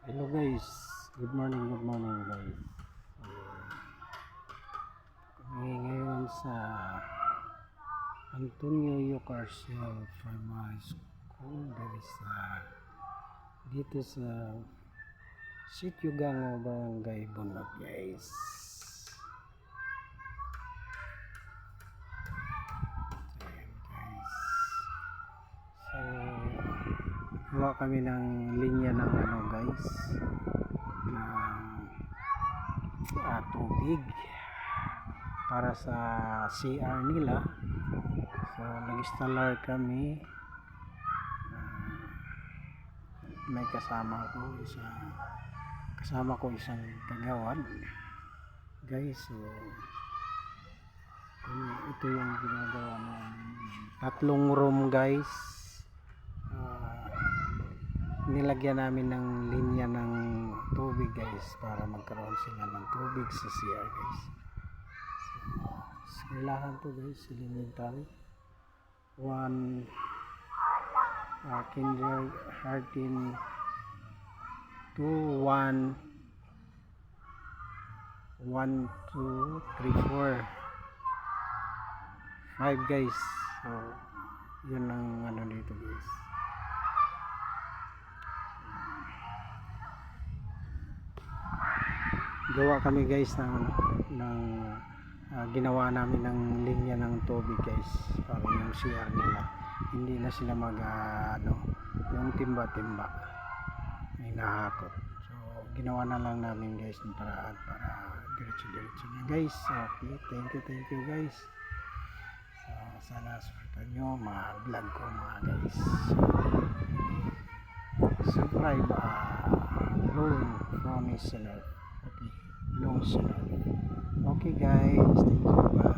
Hello guys, good morning guys. Kami ngayon sa Antonio Yucarcel Primary School dito sa Sitio Gango, Barangay Bunag guys. Ayan guys. So, gawa kami ng linya ng guys, ng tubig para sa CR nila. So nag-installer kami. May kasama ko isang kagawad guys. So ito yung ginagawa ng tatlong room guys. Nilagyan namin ng linya ng tubig guys para magkaroon sila ng tubig sa CR guys. So kailangan to guys, elementary 1 kindergarten 2 1 1 2 3 4 5 guys. So yun ang dito guys. Gawa kami guys ng ginawa namin ng linya ng tubig guys para yung CR nila hindi na sila yung timba-timba ay nahakot. So ginawa na lang namin guys ng paraan para diretso na guys. Okay, thank you guys. So sana supportan nyo mga vlog ko mga guys. Subscribe long promise. Okay, long. Okay guys, thank you. Bye.